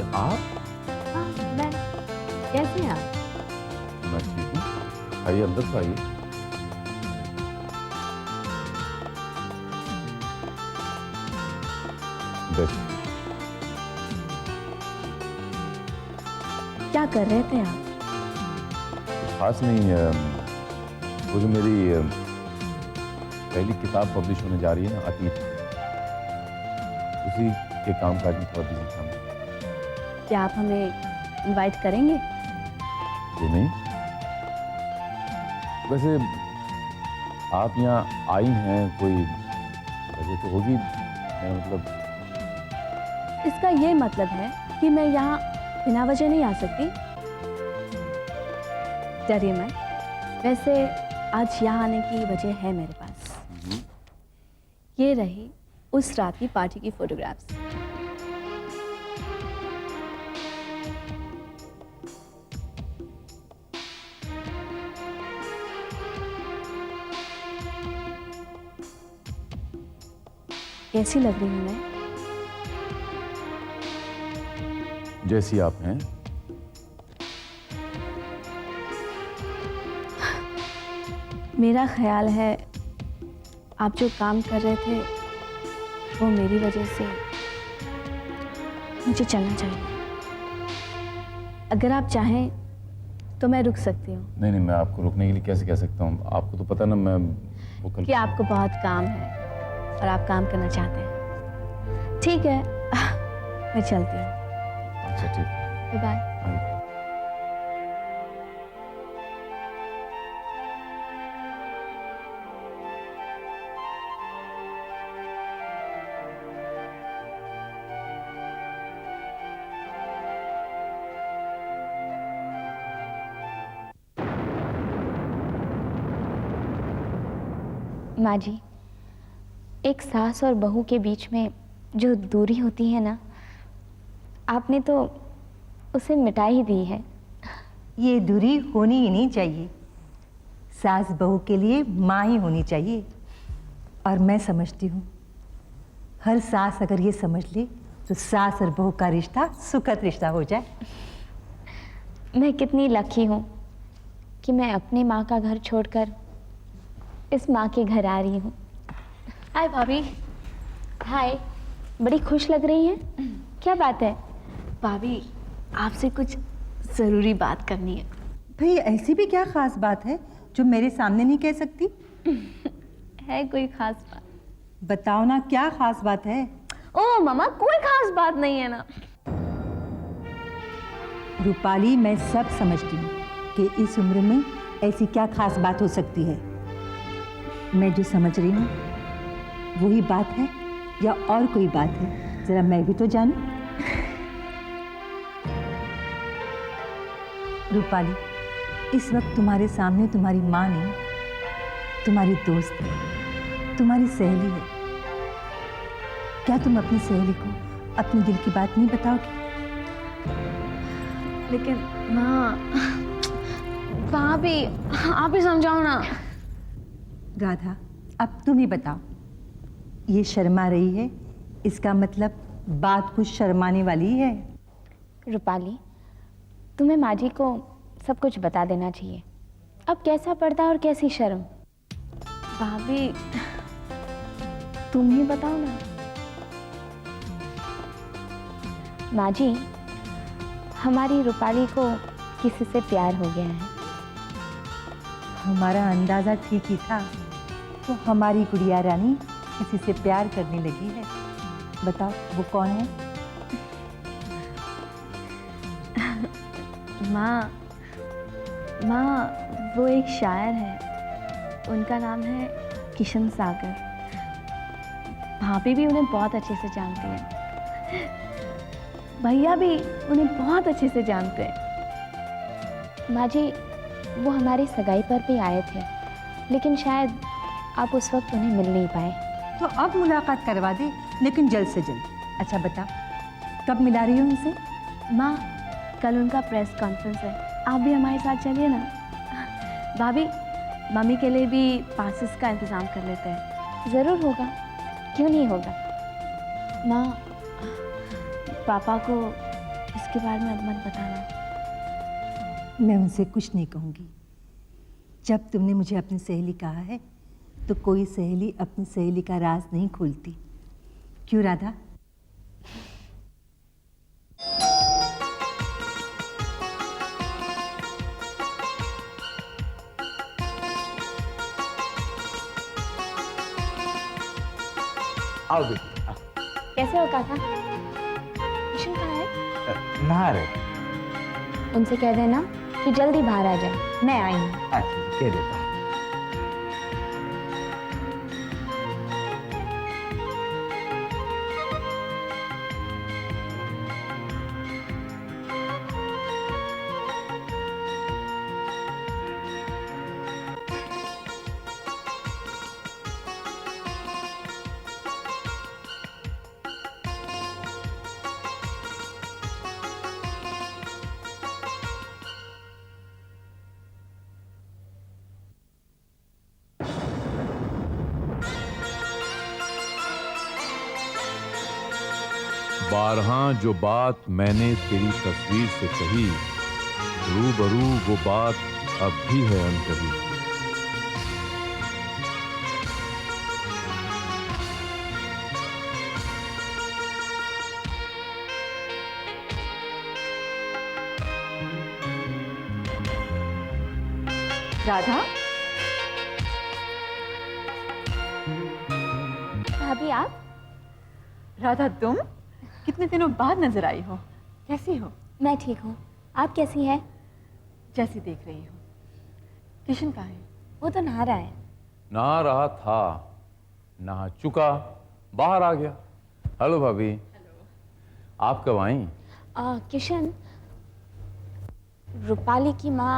ये आप? हाँ, मैं। कैसे हैं आप? मैं ठीक हूँ। आइए अंदर तो आइए। बैठिए। क्या कर रहे थे आप? कुछ खास नहीं। वो जो मेरी पहली किताब पब्लिश होने जा रही है ना, अतीत, उसी के कामकाज में थोड़ा बिजी था मैं। क्या आप हमें इनवाइट करेंगे? क्यों नहीं? वैसे आप यहाँ आई हैं, कोई वजह तो होगी। मेरा मतलब इसका ये मतलब है कि मैं यहाँ बिना वजह नहीं आ सकती? डरिए मत। वैसे आज यहाँ आने की वजह है मेरे पास। ये रही उस रात की पार्टी की फोटोग्राफ्स। कैसी लग रही हूँ मैं? जैसी आप हैं। मेरा ख्याल है आप जो काम कर रहे थे वो मेरी वजह से मुझे चलना चाहिए। अगर आप चाहें तो मैं रुक सकती हूँ। नहीं नहीं, मैं आपको रुकने के लिए कैसे कह सकता हूँ? आपको तो पता ना, मैं वो कल कि आपको बहुत काम है और आप काम करना चाहते हैं। ठीक है, मैं चलती हूँ। अच्छा ठीक है। Bye bye. आइए। माँ जी, एक सास और बहू के बीच में जो दूरी होती है ना, आपने तो उसे मिटा ही दी है। ये दूरी होनी ही नहीं चाहिए। सास बहू के लिए माँ ही होनी चाहिए। और मैं समझती हूँ हर सास अगर ये समझ ले तो सास और बहू का रिश्ता सुखद रिश्ता हो जाए। मैं कितनी लकी हूँ कि मैं अपनी माँ का घर छोड़कर इस माँ के घर आ रही हूँ। हाय भाभी। हाय, बड़ी खुश लग रही हैं। क्या बात है? भाभी, आपसे कुछ ज़रूरी बात करनी है। भाई ऐसी भी क्या खास बात है जो मेरे सामने नहीं कह सकती? है कोई खास बात? बताओ ना, क्या खास बात है? ओ मामा, कोई खास बात नहीं है ना। रूपाली, मैं सब समझती हूँ कि इस उम्र में ऐसी क्या खास बात हो सकती है। मैं जो समझ रही हूँ वही बात है या और कोई बात है, जरा मैं भी तो जानूं। रूपाली, इस वक्त तुम्हारे सामने तुम्हारी माँ नहीं, तुम्हारी दोस्त है, तुम्हारी सहेली है। क्या तुम अपनी सहेली को अपने दिल की बात नहीं बताओगी? लेकिन माँ, भाभी, आप ही समझाओ ना। राधा, अब तुम ही बताओ। ये शर्मा रही है, इसका मतलब बात कुछ शर्माने वाली है। रूपाली, तुम्हें माँ जी को सब कुछ बता देना चाहिए। अब कैसा पर्दा और कैसी शर्म। भाभी, तुम ही बताओ ना। माँ जी, हमारी रूपाली को किसी से प्यार हो गया है। हमारा अंदाजा ठीक ही था। तो हमारी गुड़िया रानी किसी से प्यार करने लगी है। बताओ वो कौन है? माँ, वो एक शायर है, उनका नाम है किशन सागर। भाभी भी उन्हें बहुत अच्छे से जानती है, भैया भी उन्हें बहुत अच्छे से जानते हैं। माँ जी, वो हमारी सगाई पर भी आए थे, लेकिन शायद आप उस वक्त उन्हें मिल नहीं पाए। तो अब मुलाकात करवा दे, लेकिन जल्द से जल्द। अच्छा बता, कब मिला रही हो उनसे? माँ, कल उनका प्रेस कॉन्फ्रेंस है, आप भी हमारे साथ चलिए ना। भाभी, मम्मी के लिए भी पासेस का इंतज़ाम कर लेते हैं। ज़रूर होगा, क्यों नहीं होगा। माँ, पापा को इसके बारे में अब मत बताना। मैं उनसे कुछ नहीं कहूँगी। जब तुमने मुझे अपनी सहेली कहा है तो कोई सहेली अपनी सहेली का राज नहीं खोलती। क्यों राधा? आओ बेटी, आओ। कैसे हो काका? किशन कहाँ है? नहा रहे। उनसे कह देना कि जल्दी बाहर आ जाए, मैं आई हूँ। अच्छा, कह देता हूँ। बारहां जो बात मैंने तेरी तस्वीर से कही, रूबरू वो बात अब भी है अनकही। राधा, भाभी आप? राधा तुम कितने दिनों बाद नजर आई हो। कैसी हो? मैं ठीक हूँ, आप कैसी हैं? जैसी देख रही हो। किशन कहाँ है? वो तो नहा रहा है। नहा रहा था, नहा चुका, बाहर आ गया। हेलो भाभी। हेलो। आप कब आई? किशन, रूपाली की माँ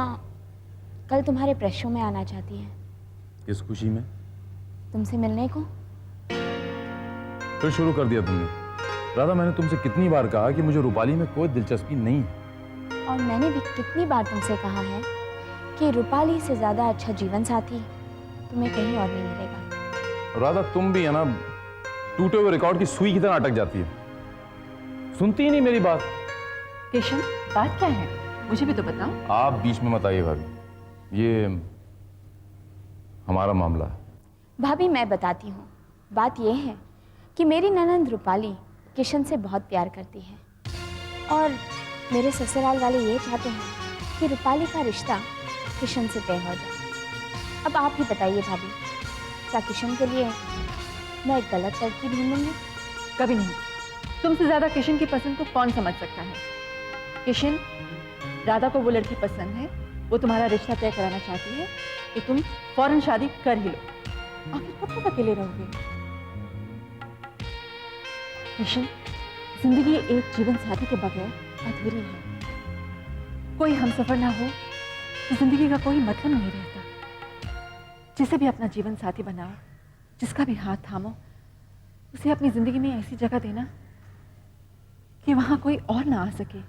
कल तुम्हारे प्रेस शो में आना चाहती है। किस खुशी में? तुमसे मिलने को। फिर शुरू कर दिया तुमने। राधा, मैंने तुमसे कितनी बार कहा कि मुझे रूपाली में कोई दिलचस्पी नहीं है। और मैंने भी कितनी बार तुमसे कहा है कि रूपाली से ज्यादा अच्छा जीवन साथी तुम्हें कहीं और नहीं मिलेगा। राधा, तुम भी है ना, टूटे हुए रिकॉर्ड की सुई की तरह अटक जाती है। सुनती ही नहीं मेरी बात। किशन, बात क्या है? मुझे भी तो बताओ। आप बीच में मत आइए भाभी, ये हमारा मामला है। भाभी मैं बताती हूँ। बात यह है कि मेरी ननंद रूपाली किशन से बहुत प्यार करती है और मेरे ससुराल वाले ये चाहते हैं कि रूपाली का रिश्ता किशन से तय हो जाए। अब आप ही बताइए भाभी, क्या किशन के लिए मैं एक गलत लड़की ढूंढूंगी? कभी नहीं। तुमसे ज्यादा किशन की पसंद को कौन समझ सकता है? किशन, राधा को वो लड़की पसंद है, वो तुम्हारा रिश्ता तय कराना चाहती है कि तुम फौरन शादी कर ही लो। आखिर कब तक अकेले रहोगे? किशन, जिंदगी एक जीवन साथी के बगैर अधूरी है। कोई हमसफर ना हो तो जिंदगी का कोई मतलब नहीं रहता। जिसे भी अपना जीवन साथी बनाओ, जिसका भी हाथ थामो, उसे अपनी जिंदगी में ऐसी जगह देना कि वहां कोई और ना आ सके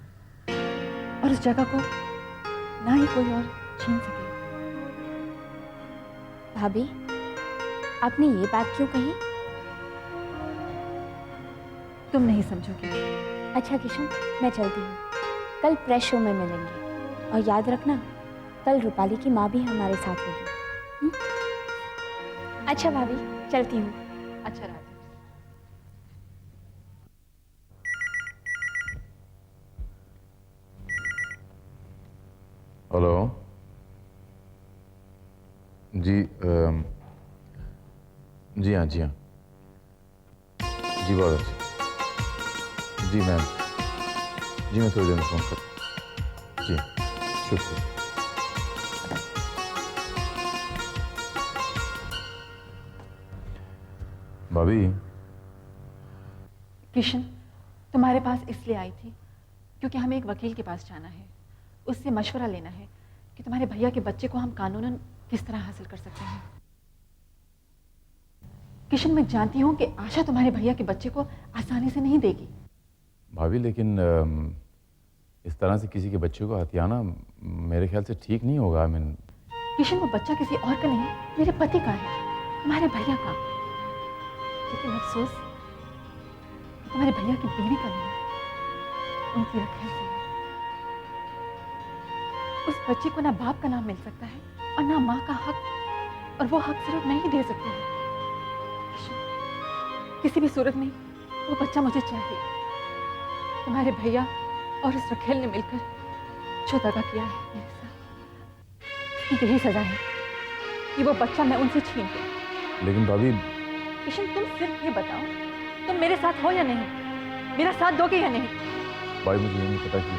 और उस जगह को ना ही कोई और छीन सके। भाभी, आपने ये बात क्यों कही? तुम नहीं समझोगे। अच्छा किशन, मैं चलती हूँ। कल प्रेस शो में मिलेंगे और याद रखना, कल रूपाली की माँ भी हमारे साथ होगी। अच्छा भाभी, चलती हूँ। अच्छा राधा। हेलो जी, जी हाँ, जी हाँ, जी बहुत अच्छा। जी मैम, जी मैं थोड़ी देर में फ़ोन कर। जी शुक्रिया। भाभी, किशन, तुम्हारे पास इसलिए आई थी क्योंकि हमें एक वकील के पास जाना है। उससे मशवरा लेना है कि तुम्हारे भैया के बच्चे को हम कानूनन किस तरह हासिल कर सकते हैं। किशन, मैं जानती हूँ कि आशा तुम्हारे भैया के बच्चे को आसानी से नहीं देगी। भाभी लेकिन इस तरह से किसी के बच्चे को हथियाना मेरे ख्याल से ठीक नहीं होगा। किशन, वो बच्चा किसी और का नहीं, मेरे पति का है, तुम्हारे भैया का। लेकिन अफसोस तुम्हारे भैया की बीवी का नहीं, उनकी रखेल से। उस बच्चे को ना बाप का नाम मिल सकता है और ना माँ का हक, और वो हक सिर्फ नहीं दे सकते हैं। किसी भी सूरत में वो बच्चा मुझे चाहिए। तुम्हारे भैया और इस रखेल ने मिलकर जो दगा किया है मेरे साथ, यही सजा है कि वो बच्चा मैं उनसे छीन लूं। लेकिन भाभी, किशन तुम सिर्फ ये बताओ, तुम मेरे साथ हो या नहीं, मेरा साथ दोगे या नहीं? भाई मुझे ये नहीं पता कि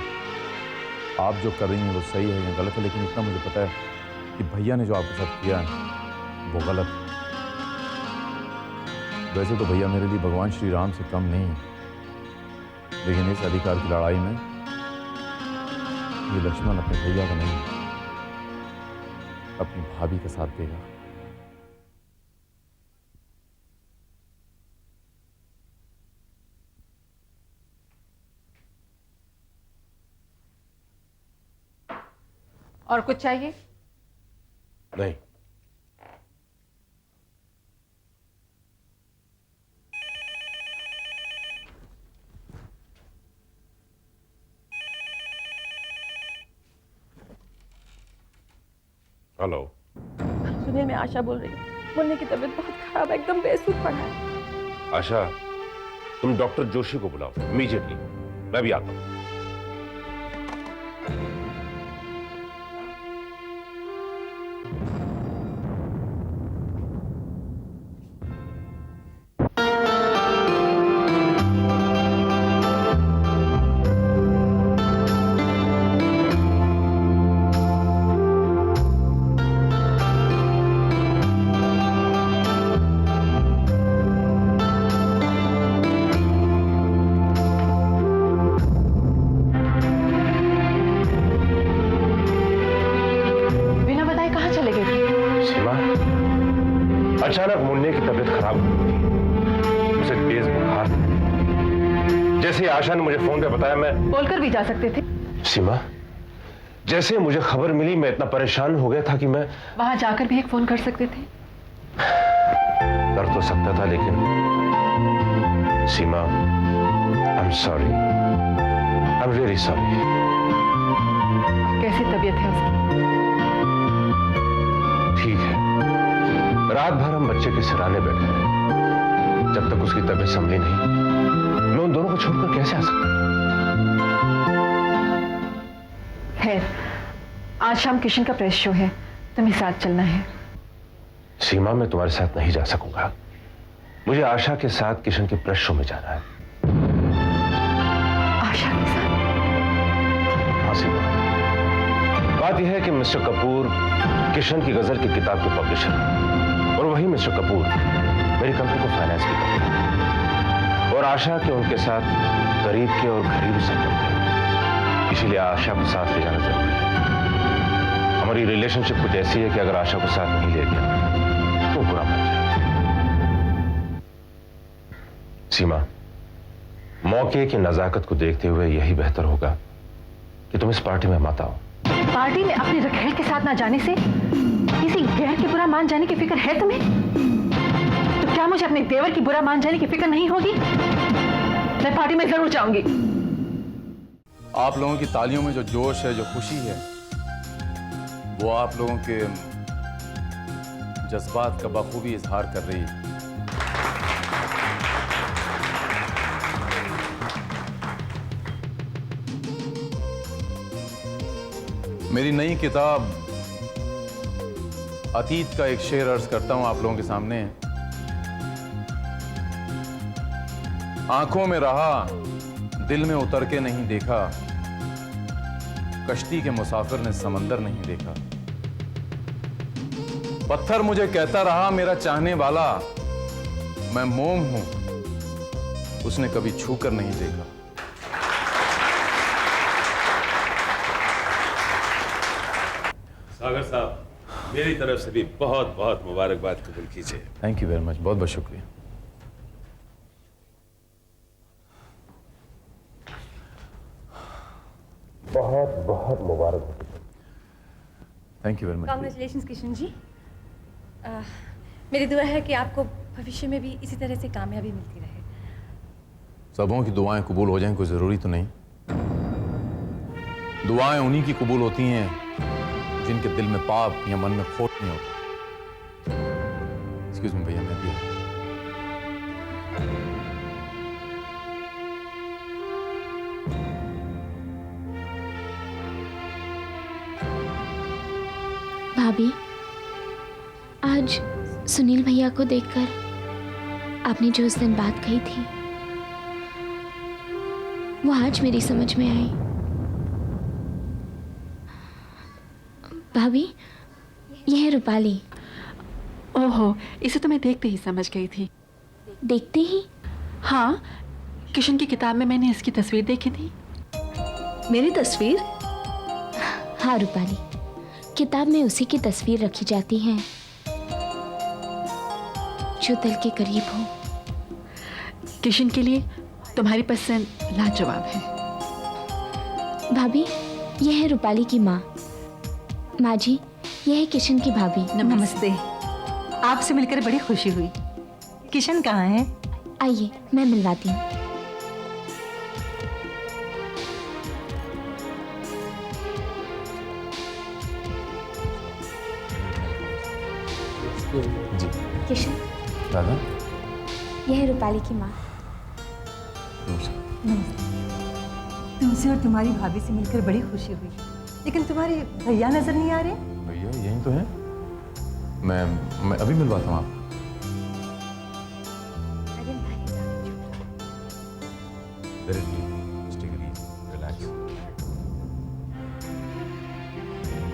आप जो कर रही हैं वो सही है या गलत है, लेकिन इतना मुझे पता है कि भैया ने जो आपके साथ किया है वो गलत है। वैसे तो भैया मेरे लिए भगवान श्री राम से कम नहीं है, लेकिन इस अधिकार की लड़ाई में ये लक्ष्मण अपने भैया का नहीं, अपनी भाभी का साथ देगा। और कुछ चाहिए? नहीं। हेलो सुनील, मैं आशा बोल रही हूँ। मुन्ने की तबीयत बहुत खराब है, एकदम बेसुध पड़ा है। आशा, तुम डॉक्टर जोशी को बुलाओ इमीडिएटली। मैं भी आता हूं। अचानक मुन्ने की तबीयत खराब हो गई, उसे तेज बुखार था। जैसे आशा ने मुझे फोन पे बताया, मैं बोलकर भी जा सकते थे। सीमा, जैसे मुझे खबर मिली मैं इतना परेशान हो गया था कि मैं वहां जाकर भी एक फोन कर सकते थे। कर तो सकता था, लेकिन Seema, I am sorry, I am really sorry. कैसी तबीयत है उसकी? ठीक है। रात भर हम बच्चे के सिराने बैठे रहे। जब तक उसकी तबीयत संभली नहीं, मैं उन दोनों को छोड़कर कैसे आ सकता? खैर, आज शाम किशन का प्रेस शो है, तुम्हें साथ चलना है। सीमा, मैं तुम्हारे साथ नहीं जा सकूंगा। मुझे आशा के साथ किशन के प्रेस शो में जाना है। आशा के साथ? हाँ सीमा, बात यह है कि मिस्टर कपूर किशन की गजल की किताब के पब्लिशर हैं, और वही मिस्टर कपूर मेरी कंपनी को फाइनेंस भी करते हैं, और आशा के उनके साथ करीब के और घरेलू संबंध हैं। इसीलिए आशा को साथ ले जाना जरूरी है। हमारी रिलेशनशिप कुछ ऐसी है कि अगर आशा को साथ नहीं ले गया तो बुरा मान जाए। सीमा, मौके की नजाकत को देखते हुए यही बेहतर होगा कि तुम इस पार्टी में मत आओ। पार्टी में अपने रखेल के साथ ना जाने से किसी गैर के बुरा मान जाने की फिक्र है तुम्हें? तो क्या मुझे अपने देवर की बुरा मान जाने की फिक्र नहीं होगी? मैं पार्टी में जरूर जाऊंगी। आप लोगों की तालियों में जो जोश है, जो खुशी है, वो आप लोगों के जज्बात का बखूबी इजहार कर रही है। मेरी नई किताब अतीत का एक शेर अर्ज करता हूं आप लोगों के सामने। आंखों में रहा, दिल में उतर के नहीं देखा, कश्ती के मुसाफिर ने समंदर नहीं देखा। पत्थर मुझे कहता रहा मेरा चाहने वाला, मैं मोम हूं, उसने कभी छूकर नहीं देखा। सागर साहब, मेरी तरफ से भी बहुत बहुत मुबारकबाद कबूल कीजिए। थैंक यू वेरी मच, बहुत बहुत शुक्रिया। बहुत बहुत मुबारक हो। Thank you very much. Congratulations Kishan ji. मेरी दुआ है कि आपको भविष्य में भी इसी तरह से कामयाबी मिलती रहे। सबों की दुआएं कबूल हो जाएं कोई ज़रूरी तो नहीं। दुआएं उन्हीं की कबूल होती हैं जिनके दिल में पाप या मन में खोट नहीं होता। एक्सक्यूज मी भैया, मैं भी भाभी, आज सुनील भैया को देखकर आपने जो उस दिन बात कही थी वो आज मेरी समझ में आई। भाभी, यह है रूपाली। ओहो, इसे तो मैं देखते ही समझ गई थी। देखते ही? हाँ, किशन की किताब में मैंने इसकी तस्वीर देखी थी। मेरी तस्वीर? हाँ रूपाली, किताब में उसी की तस्वीर रखी जाती है जो दिल के करीब हो। किशन के लिए तुम्हारी पसंद लाजवाब है। भाभी, यह है रूपाली की माँ। माँ जी, यह है किशन की भाभी। नमस्ते। आपसे मिलकर बड़ी खुशी हुई। किशन कहाँ है? आइए, मैं मिलवाती हूँ। जी। किशन, दादा, यह है रूपाली की माँ। तुमसे और तुम्हारी भाभी से मिलकर बड़ी खुशी हुई, लेकिन तुम्हारे भैया नजर नहीं आ रहे। भैया यहीं तो हैं। मैं अभी मिलवाता हूँ आपको।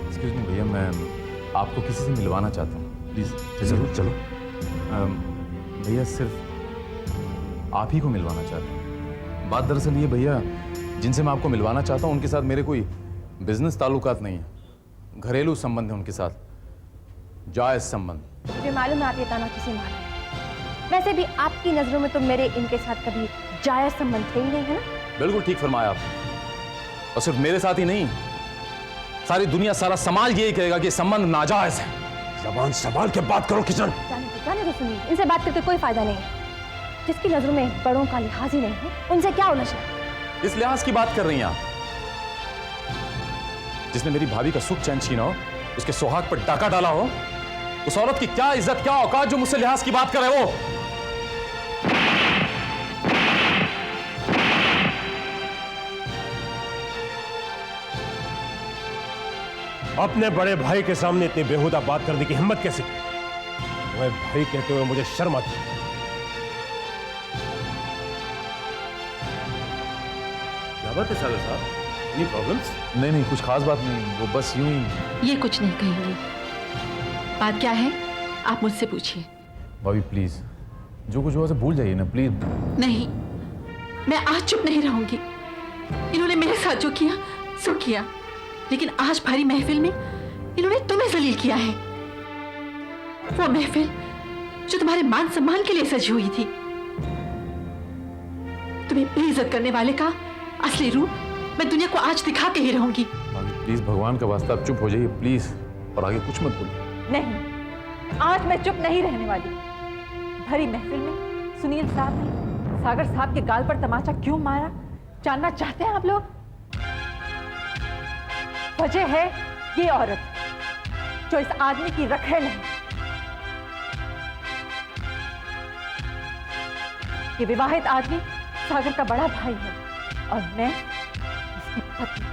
एक्सक्यूज मी भैया, मैं आपको किसी से मिलवाना चाहता हूँ, प्लीज। जरूर, चलो। भैया सिर्फ आप ही को मिलवाना चाहता हूँ। बात दरअसल ये भैया, जिनसे मैं आपको मिलवाना चाहता हूँ उनके साथ मेरे कोई बिजनेस ताल्लुकात नहीं है, घरेलू संबंध है उनके साथ, जायज संबंध। मुझे मालूम है आप ये ताना किसी मार रहे हैं। वैसे भी आपकी नजरों में तो मेरे इनके साथ कभी जायज संबंध थे ही नहीं, है ना? बिल्कुल ठीक फरमाया आपने। और सिर्फ मेरे साथ ही नहीं, सारी दुनिया, सारा समाज यही कहेगा कि संबंध नाजायज है। जबान संभाल के बात करो किशन। जाने दो सुनील, इनसे बात करके कोई फायदा नहीं है। जिसकी नजरों में बड़ों का लिहाज ही नहीं है, उनसे क्या उलझना? इस लिहाज की बात कर रही हैं आप? जिसने मेरी भाभी का सुख चैन छीना हो, उसके सुहाग पर डाका डाला हो, उस औरत की क्या इज्जत, क्या औकात जो मुझसे लिहाज की बात करे वो? अपने बड़े भाई के सामने इतनी बेहुदा बात करने की हिम्मत कैसे की? तुम्हें भाई कहते हुए मुझे शर्म आती है। क्या बात है सागर साहब? Any problems? नहीं, कुछ खास बात नहीं, वो बस यूं ही। ये कुछ नहीं कहेंगे। बात क्या है, आप मुझसे पूछिए। भाभी प्लीज, जो कुछ हुआ उसे भूल जाइए ना, प्लीज। नहीं, मैं आज चुप नहीं रहूंगी। इन्होंने मेरे साथ जो किया सो किया, लेकिन आज भरी महफिल में इन्होंने तुम्हें जलील किया है। वो महफिल जो तुम्हारे मान सम्मान के लिए सजी हुई थी। तुम्हें बेइज्जत करने वाले का असली रूप मैं दुनिया को आज दिखा के ही रहूंगी। भाभी प्लीज, भगवान का वास्ता आप चुप हो जाइए प्लीज, और आगे कुछ मत बोलिए। नहीं, आज मैं चुप नहीं रहने वाली। भरी महफिल में सुनील साहब ने सागर साहब के गाल पर तमाचा क्यों मारा, जानना चाहते हैं आप लोग? वजह है ये औरत जो इस आदमी की रखेल है। ये विवाहित आदमी सागर का बड़ा भाई है और मैं उसकी पत्नी।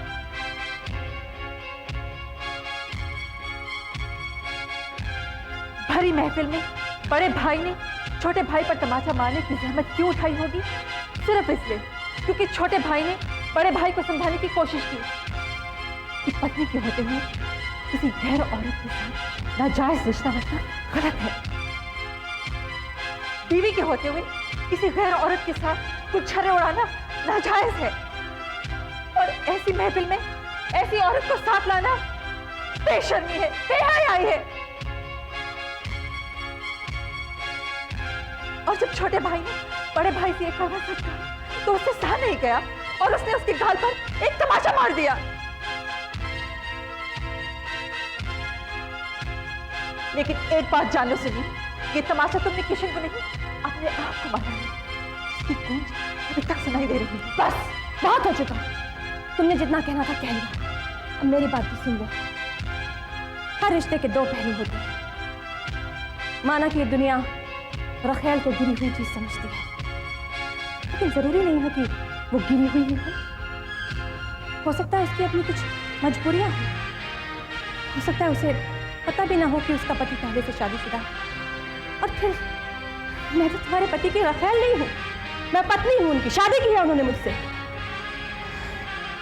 भरी महफिल में बड़े भाई ने छोटे भाई पर तमाचा मारने की जहमत क्यों उठाई होगी? सिर्फ इसलिए क्योंकि छोटे भाई ने बड़े भाई को समझाने की कोशिश की कि पत्नी के होते हुए किसी गैर औरत के साथ नाजायज रिश्ता रखना गलत है। बीवी के होते हुए किसी गैर औरत के साथ कुछ छर्रे उड़ाना नाजायज है। और ऐसी महफिल में ऐसी औरत को साथ लाना बेशर्मी है, बेहयाई है। और जब छोटे भाई ने बड़े भाई से एक कड़वा सच कहा तो उससे सहा नहीं गया और उसने उसके गाल पर एक तमाचा मार दिया। लेकिन एक बात जानो सुनी, ये तमाचा तुमने किशन को नहीं, अपने आप को मारा है। इसकी गूंज अभी तक सुनाई दे रही है। बस, बहुत हो चुका। तुमने जितना कहना था कह लिया। अब मेरी बात भी सुन लो। हर रिश्ते के दो पहलू होते हैं। माना कि ये दुनिया रखेल को गिरी हुई चीज समझती है, लेकिन जरूरी नहीं है कि वो गिरी हुई ही हो सकता है उसकी अपनी कुछ मजबूरियां हो सकता है उसे पता भी ना हो कि उसका पति पहले से शादीशुदा है। और फिर मैं तो तुम्हारे पति की रखेल नहीं हूं, मैं पत्नी हूं उनकी, शादी की है उन्होंने मुझसे।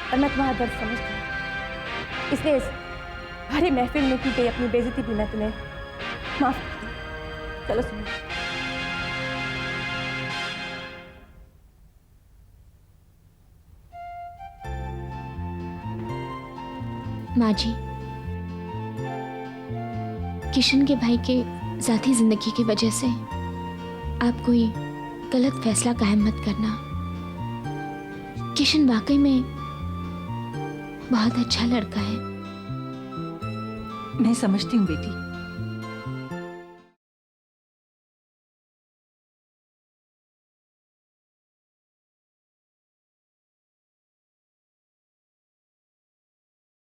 और मैं तुम्हारा दर्द समझती हूँ, इसलिए इस भरी महफिल में की गई अपनी बेइज्जती भी मैं तुम्हें माफ करती हूँ। चलो सुनो। माँ जी, किशन के भाई के ज़ाती जिंदगी की वजह से आप कोई गलत फैसला कायम मत करना। किशन वाकई में बहुत अच्छा लड़का है। मैं समझती हूँ बेटी,